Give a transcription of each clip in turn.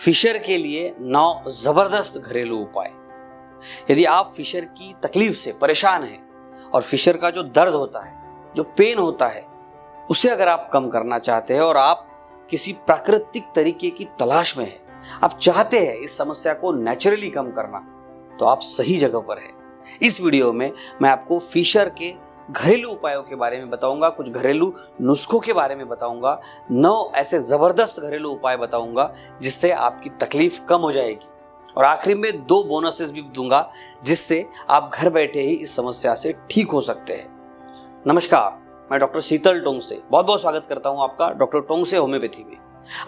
Fisher के लिए 9 जबरदस्त घरेलू उपाय। यदि आप फिशर की तकलीफ से परेशान हैं और फिशर का जो दर्द होता है, जो पेन होता है, उसे अगर आप कम करना चाहते हैं और आप किसी प्राकृतिक तरीके की तलाश में हैं, आप चाहते हैं इस समस्या को नेचुरली कम करना, तो आप सही जगह पर हैं। इस वीडियो में मैं आपको फिशर के घरेलू उपायों के बारे में बताऊंगा, कुछ घरेलू नुस्खों के बारे में बताऊंगा, 9 ऐसे जबरदस्त घरेलू उपाय बताऊंगा जिससे आपकी तकलीफ कम हो जाएगी। और आखिरी में 2 बोनसेस भी दूंगा जिससे आप घर बैठे ही इस समस्या से ठीक हो सकते हैं। नमस्कार, मैं डॉक्टर शीतल टोंगसे बहुत बहुत स्वागत करता हूं आपका डॉक्टर टोंगसे होम्योपैथी में।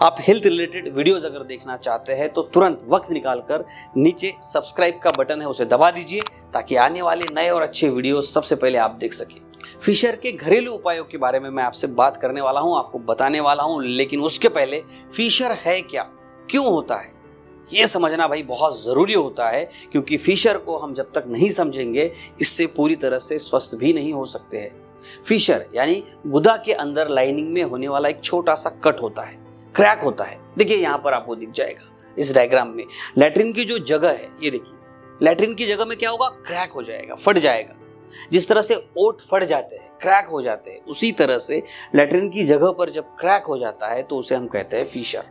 आप हेल्थ रिलेटेड वीडियोस अगर देखना चाहते हैं तो तुरंत वक्त निकालकर नीचे सब्सक्राइब का बटन है उसे दबा दीजिए ताकि आने वाले नए और अच्छे वीडियोस सबसे पहले आप देख सकें। फिशर के घरेलू उपायों के बारे में मैं आपसे बात करने वाला हूं, आपको बताने वाला हूं, लेकिन उसके पहले फिशर है क्या, क्यों होता है, ये समझना भाई बहुत ज़रूरी होता है, क्योंकि फिशर को हम जब तक नहीं समझेंगे इससे पूरी तरह से स्वस्थ भी नहीं हो सकते हैं। फिशर यानी गुदा के अंदर लाइनिंग में होने वाला एक छोटा सा कट होता है, क्रैक होता है। देखिए यहाँ पर आपको दिख जाएगा इस डायग्राम में लैट्रिन की जो जगह है, ये देखिए लैट्रिन की जगह में क्या होगा, क्रैक हो जाएगा, फट जाएगा। जिस तरह से ओट फट जाते हैं, क्रैक हो जाते हैं, उसी तरह से लैट्रिन की जगह पर जब क्रैक हो जाता है तो उसे हम कहते हैं फिशर।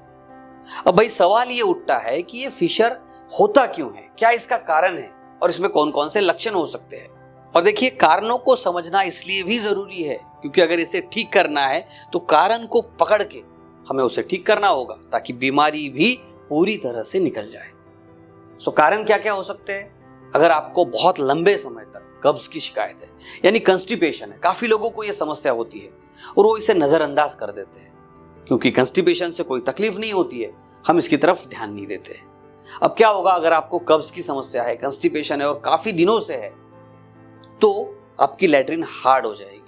अब भाई सवाल ये उठता है कि ये फिशर होता क्यों है, क्या इसका कारण है और इसमें कौन कौन से लक्षण हो सकते हैं। और देखिए, कारणों को समझना इसलिए भी जरूरी है क्योंकि अगर इसे ठीक करना है तो कारण को पकड़ के हमें उसे ठीक करना होगा ताकि बीमारी भी पूरी तरह से निकल जाए। सो कारण क्या क्या हो सकते हैं? अगर आपको बहुत लंबे समय तक कब्ज की शिकायत है यानी कंस्टिपेशन है, काफी लोगों को यह समस्या होती है और वो इसे नजरअंदाज कर देते हैं क्योंकि कंस्टिपेशन से कोई तकलीफ नहीं होती है, हम इसकी तरफ ध्यान नहीं देते हैं। अब क्या होगा अगर आपको कब्ज की समस्या है, कंस्टिपेशन है और काफी दिनों से है, तो आपकी लैट्रिन हार्ड हो जाएगी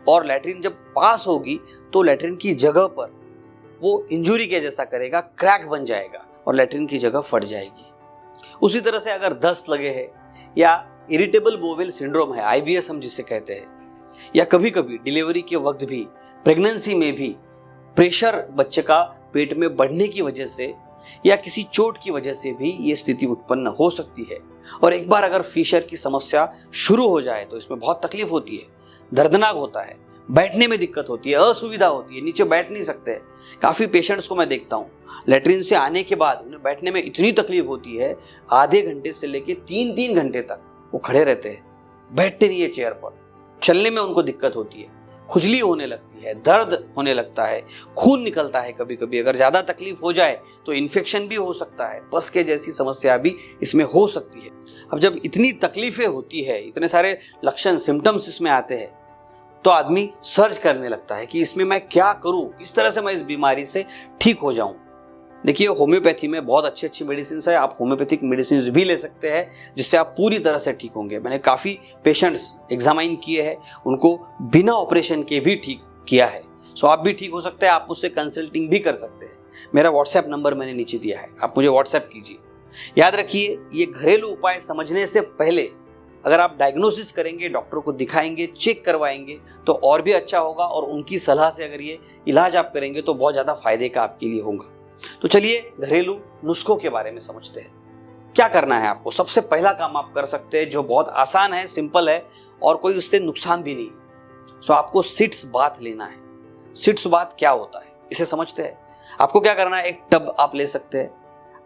और लैट्रिन जब पास होगी तो लैट्रिन की जगह पर वो इंजुरी के जैसा करेगा, क्रैक बन जाएगा और लैट्रिन की जगह फट जाएगी। उसी तरह से अगर दस्त लगे है या इरिटेबल बोवेल सिंड्रोम है, IBS हम जिसे कहते हैं, या कभी कभी डिलीवरी के वक्त भी, प्रेगनेंसी में भी प्रेशर बच्चे का पेट में बढ़ने की वजह से या किसी चोट की वजह से भी ये स्थिति उत्पन्न हो सकती है। और एक बार अगर फिशर की समस्या शुरू हो जाए तो इसमें बहुत तकलीफ होती है, दर्दनाक होता है, बैठने में दिक्कत होती है, असुविधा होती है, नीचे बैठ नहीं सकते। काफी पेशेंट्स को मैं देखता हूँ लैट्रिन से आने के बाद उन्हें बैठने में इतनी तकलीफ होती है, आधे घंटे से लेके 3-3 घंटे तक वो खड़े रहते हैं, बैठते नहीं है चेयर पर। चलने में उनको दिक्कत होती है, खुजली होने लगती है, दर्द होने लगता है, खून निकलता है। कभी कभी अगर ज्यादा तकलीफ हो जाए तो इन्फेक्शन भी हो सकता है, पस के जैसी समस्या भी इसमें हो सकती है। अब जब इतनी तकलीफें होती है, इतने सारे लक्षण सिम्टम्स इसमें आते हैं, तो आदमी सर्च करने लगता है कि इसमें मैं क्या करूं, किस तरह से मैं इस बीमारी से ठीक हो जाऊं। देखिए, होम्योपैथी में बहुत अच्छी अच्छी मेडिसिन है, आप होम्योपैथिक मेडिसिन भी ले सकते हैं जिससे आप पूरी तरह से ठीक होंगे। मैंने काफ़ी पेशेंट्स एग्जामाइन किए हैं, उनको बिना ऑपरेशन के भी ठीक किया है। सो आप भी ठीक हो सकते हैं, आप मुझसे कंसल्टिंग भी कर सकते हैं। मेरा व्हाट्सएप नंबर मैंने नीचे दिया है, आप मुझे व्हाट्सएप कीजिए। याद रखिए, ये घरेलू उपाय समझने से पहले अगर आप डायग्नोसिस करेंगे, डॉक्टर को दिखाएंगे, चेक करवाएंगे तो और भी अच्छा होगा, और उनकी सलाह से अगर ये इलाज आप करेंगे तो बहुत ज़्यादा फायदे का आपके लिए होगा। तो चलिए घरेलू नुस्खों के बारे में समझते हैं। क्या करना है आपको? सबसे पहला काम आप कर सकते हैं जो बहुत आसान है, सिंपल है और कोई उससे नुकसान भी नहीं है। सो आपको सिट्स बाथ लेना है। सिट्स बाथ क्या होता है इसे समझते हैं। आपको क्या करना है, एक टब आप ले सकते हैं,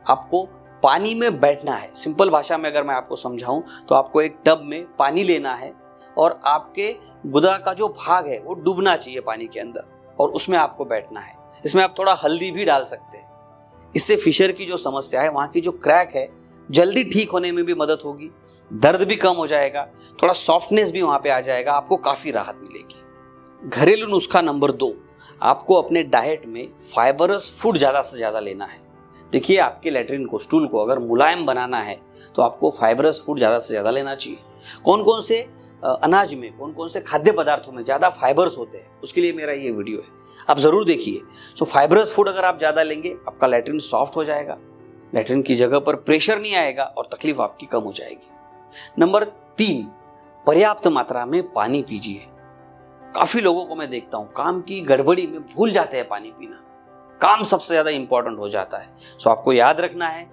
आपको पानी में बैठना है। सिंपल भाषा में अगर मैं आपको समझाऊं तो आपको एक टब में पानी लेना है और आपके गुदा का जो भाग है वो डूबना चाहिए पानी के अंदर और उसमें आपको बैठना है। इसमें आप थोड़ा हल्दी भी डाल सकते हैं। इससे फिशर की जो समस्या है, वहाँ की जो क्रैक है, जल्दी ठीक होने में भी मदद होगी, दर्द भी कम हो जाएगा, थोड़ा सॉफ्टनेस भी वहाँ पे आ जाएगा, आपको काफ़ी राहत मिलेगी। घरेलू नुस्खा नंबर 2, आपको अपने डाइट में फाइबरस फूड ज़्यादा से ज़्यादा लेना है। देखिए, आपके लैट्रिन को, स्टूल को अगर मुलायम बनाना है तो आपको फाइबरस फूड ज़्यादा से ज़्यादा लेना चाहिए। कौन कौन से अनाज में, कौन कौन से खाद्य पदार्थों में ज़्यादा फाइबर्स होते हैं, उसके लिए मेरा ये वीडियो है, आप ज़रूर देखिए। सो फाइबरस फूड अगर आप ज़्यादा लेंगे, आपका लैट्रिन सॉफ्ट हो जाएगा, लैट्रिन की जगह पर प्रेशर नहीं आएगा और तकलीफ आपकी कम हो जाएगी। नंबर 3, पर्याप्त मात्रा में पानी पीजिए। काफ़ी लोगों को मैं देखता हूँ काम की गड़बड़ी में भूल जाते हैं पानी पीना। काम सबसे ज़्यादा इंपॉर्टेंट हो जाता है। सो आपको याद रखना है,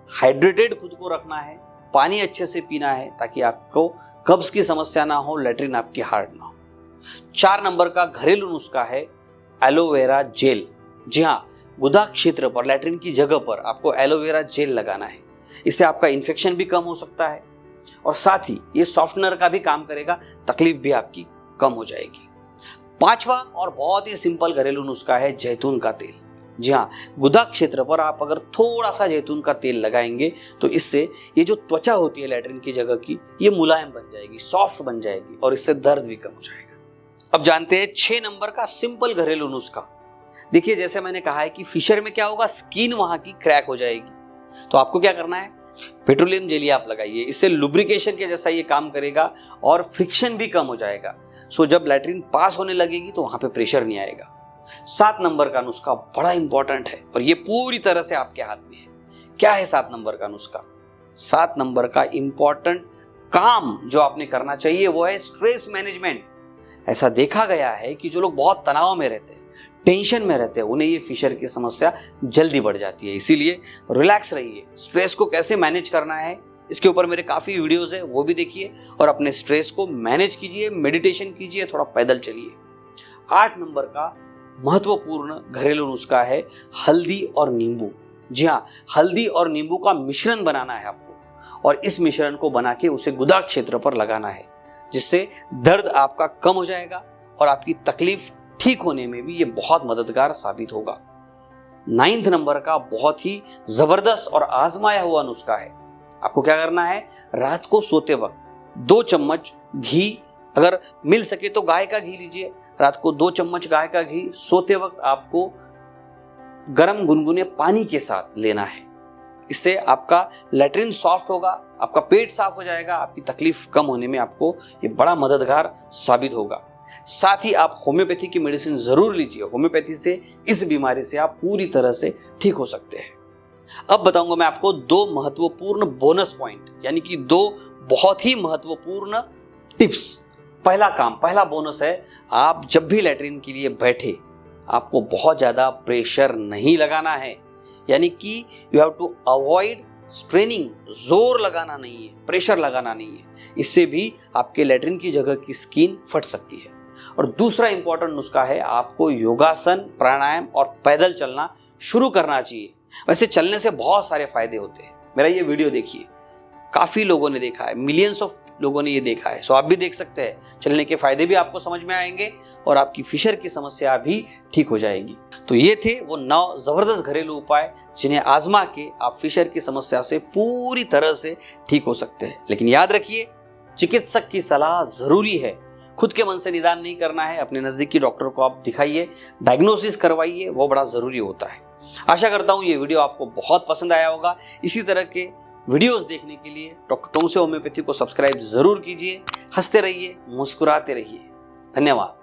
हाइड्रेटेड खुद को रखना है, पानी अच्छे से पीना है ताकि आपको कब्ज की समस्या ना हो, लैट्रिन आपकी हार्ड ना हो। 4 नंबर का घरेलू नुस्खा है एलोवेरा जेल। जी हाँ, गुदा क्षेत्र पर, लैट्रिन की जगह पर आपको एलोवेरा जेल लगाना है। इससे आपका इन्फेक्शन भी कम हो सकता है और साथ ही ये सॉफ्टनर का भी काम करेगा, तकलीफ भी आपकी कम हो जाएगी। 5वां और बहुत ही सिंपल घरेलू नुस्खा है जैतून का तेल। जी हाँ, गुदा क्षेत्र पर आप अगर थोड़ा सा जैतून का तेल लगाएंगे तो इससे ये जो त्वचा होती है लैट्रिन की जगह की, ये मुलायम बन जाएगी, सॉफ्ट बन जाएगी और इससे दर्द भी कम हो जाएगा। अब जानते हैं 6 नंबर का सिंपल घरेलू नुस्खा। देखिए, जैसे मैंने कहा है कि फिशर में क्या होगा, स्किन वहां की क्रैक हो जाएगी, तो आपको क्या करना है, पेट्रोलियम जेली आप लगाइए। इससे लुब्रिकेशन के जैसा ये काम करेगा और फ्रिक्शन भी कम हो जाएगा। सो जब लैट्रिन पास होने लगेगी तो वहां पे प्रेशर नहीं आएगा। 7 नंबर का नुस्खा बड़ा इंपॉर्टेंट है और ये पूरी तरह से आपके हाथ में है। क्या है 7 नंबर का नुस्खा? 7 नंबर का इंपॉर्टेंट काम जो आपने करना चाहिए वो है स्ट्रेस मैनेजमेंट। ऐसा देखा गया है कि जो लोग बहुत तनाव में रहते हैं, टेंशन में रहते हैं, उन्हें ये फिशर की समस्या जल्दी बढ़ जाती है। इसीलिए रिलैक्स रहिए। स्ट्रेस को कैसे मैनेज करना है, इसके ऊपर मेरे काफ़ी वीडियोस है, वो भी देखिए और अपने स्ट्रेस को मैनेज कीजिए, मेडिटेशन कीजिए, थोड़ा पैदल चलिए। 8 नंबर का महत्वपूर्ण घरेलू नुस्खा है हल्दी और नींबू। जी हाँ, हल्दी और नींबू का मिश्रण बनाना है आपको और इस मिश्रण को बना के उसे गुदा क्षेत्र पर लगाना है, जिससे दर्द आपका कम हो जाएगा और आपकी तकलीफ ठीक होने में भी ये बहुत मददगार साबित होगा। 9 नंबर का बहुत ही जबरदस्त और आजमाया हुआ नुस्खा है। आपको क्या करना है, रात को सोते वक्त 2 चम्मच घी, अगर मिल सके तो गाय का घी लीजिए। रात को 2 चम्मच गाय का घी सोते वक्त आपको गर्म गुनगुने पानी के साथ लेना है। इससे आपका लैट्रिन सॉफ्ट होगा, आपका पेट साफ हो जाएगा, आपकी तकलीफ कम होने में आपको ये बड़ा मददगार साबित होगा। साथ ही आप होम्योपैथी की मेडिसिन जरूर लीजिए। होम्योपैथी से इस बीमारी से आप पूरी तरह से ठीक हो सकते हैं। अब बताऊंगा मैं आपको 2 महत्वपूर्ण बोनस पॉइंट, यानी कि 2 बहुत ही महत्वपूर्ण टिप्स। पहला बोनस है, आप जब भी लैट्रिन के लिए बैठे आपको बहुत ज्यादा प्रेशर नहीं लगाना है, यानी कि you have to avoid straining. जोर लगाना नहीं है, प्रेशर लगाना नहीं है, इससे भी आपके लैट्रिन की जगह की स्किन फट सकती है। और दूसरा इंपॉर्टेंट नुस्खा है, आपको योगासन, प्राणायाम और पैदल चलना शुरू करना चाहिए। वैसे चलने से बहुत सारे फायदे होते हैं। मेरा ये वीडियो देखिए, काफी लोगों ने देखा है, मिलियंस ऑफ लोगों ने ये देखा है। सो आप भी देख सकते हैं, चलने के फायदे भी आपको समझ में आएंगे और आपकी फिशर की समस्या भी ठीक हो जाएगी। तो ये थे वो 9 जबरदस्त घरेलू उपाय जिन्हें आजमा के आप फिशर की समस्या से पूरी तरह से ठीक हो सकते हैं। लेकिन याद रखिए, चिकित्सक की सलाह जरूरी है। खुद के मन से निदान नहीं करना है। अपने नजदीकी डॉक्टर को आप दिखाइए, डायग्नोसिस करवाइए, वो बड़ा जरूरी होता है। आशा करता हूं ये वीडियो आपको बहुत पसंद आया होगा। इसी तरह के वीडियोस देखने के लिए डॉक्टर टोंगसे होम्योपैथी को सब्सक्राइब जरूर कीजिए। हंसते रहिए, मुस्कुराते रहिए। धन्यवाद।